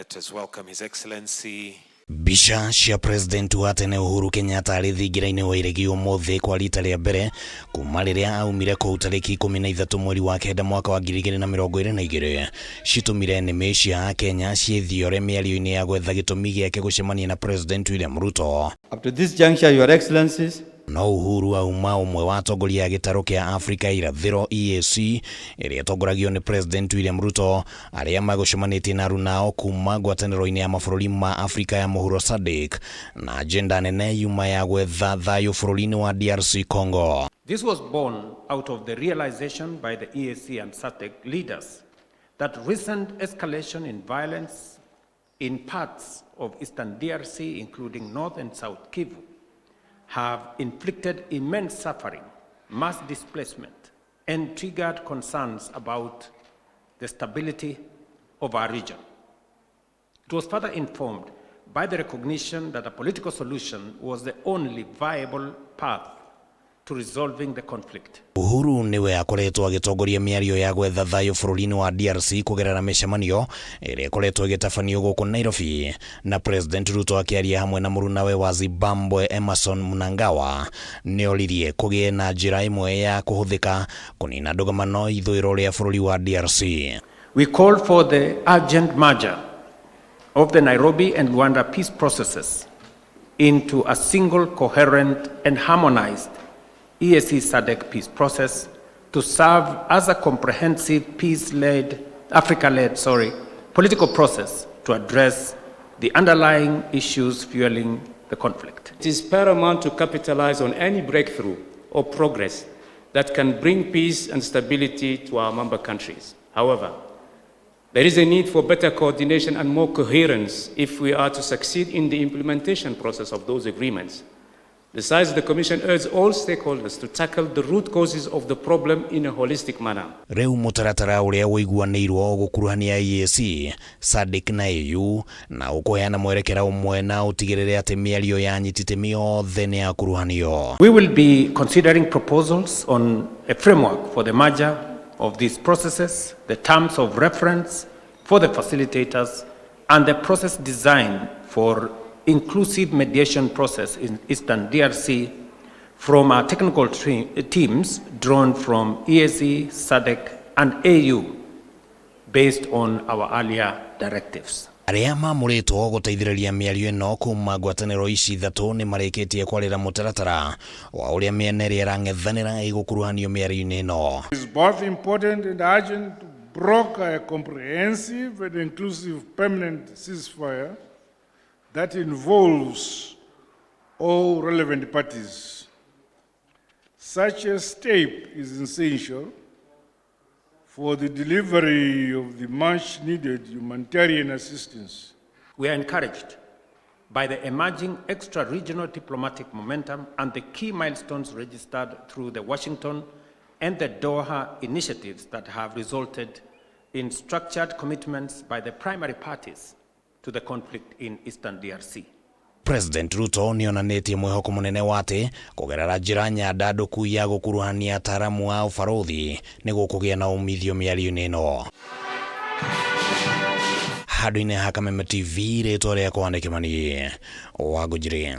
Let us welcome His Excellency. Bisha cia President wa tene Uhuru Kenyatta ari thingira-ini wa iregi umuthi kwa rita ria mbere kuma riria aumire kuu tariki 13 mweri wa kenda mwaka wa 2022 citumire neme cia Kenya ciethiore miario-ini ya gwetha gitumi giake gucemania na President William Ruto. Up to this juncture, Your Excellencies, no Uhuru auma umwe wa atongoria gitaru kia Africa IRATHIRO EAC iria tongoragio ni President William Ruto aria magucemanĩtie na runao kuma ngwatanĩro-inĩ ya mabũrũri ma Africa ya MUHURO SADC na agenda nene yuma ya gwetha thayu bũrũri-inĩ wa DRC Congo. This was born out of the realization by the EAC and SADC leaders that recent escalation in violence in parts of eastern DRC, including North and South Kivu, have inflicted immense suffering, mass displacement, and triggered concerns about the stability of our region. It was further informed by the recognition that a political solution was the only viable path to resolving the conflict. Uhuru niwe akoretwo agitongoria miario ya gwetha thayu bũrũri-inĩ wa DRC kugerera micemanio iria ikoretwo igitabanio guku Nairobi, na President Ruto akiaria hamwe na murunawe wa Zimbabwe Emmerson Mnangagwa nioririe kugie na njira imwe ya kuhuthika kunina ndugamano ithũĩro ria bũrũri wa DRC. We call for the urgent merger of the Nairobi and Rwanda peace processes into a single coherent and harmonized EAC SADC peace process to serve as a comprehensive Africa-led political process to address the underlying issues fueling the conflict. It is paramount to capitalize on any breakthrough or progress that can bring peace and stability to our member countries. However, there is a need for better coordination and more coherence if we are to succeed in the implementation process of those agreements. Besides, the Commission urges all stakeholders to tackle the root causes of the problem in a holistic manner. Reu mutaratara uria wiguanĩirwo gukuruhania EAC, SADC na AU na ukoheana mwerekera umwe na utigĩrĩre atĩ mĩario yanyitĩte mĩothe nĩ yakuruhanio. We will be considering proposals on a framework for the merger of these processes, the terms of reference for the facilitators, and the process design for inclusive mediation process in Eastern DRC from our technical teams drawn from EAC, SADC, and AU based on our earlier directives. Aria mamuritwo guteithĩrĩria mĩario ĩno kuma ngwatanĩro ici ithatu nĩ marĩkĩtie kwarĩra mũtaratara wa ũrĩa mĩena ĩrĩa ĩrang'ethanĩra ĩgũkuruhanio mĩario-inĩ ĩno. It is both important and urgent to broker a comprehensive and inclusive permanent ceasefire that involves all relevant parties. Such a step is essential for the delivery of the much-needed humanitarian assistance. We are encouraged by the emerging extra-regional diplomatic momentum and the key milestones registered through the Washington and the Doha initiatives that have resulted in structured commitments by the primary parties to the conflict in Eastern DRC. President Ruto nionanĩtie mwĩhoko mũnene wate kugerera njĩra nyandandũku ya gukuruhania ataaramu a ũbarũthi nĩguo kũgĩa na umithio mĩario-inĩ ĩno. Handũ-inĩ ha Kameme TV rĩtwa rĩakwa nĩ Kimani wa Ngũnjiri.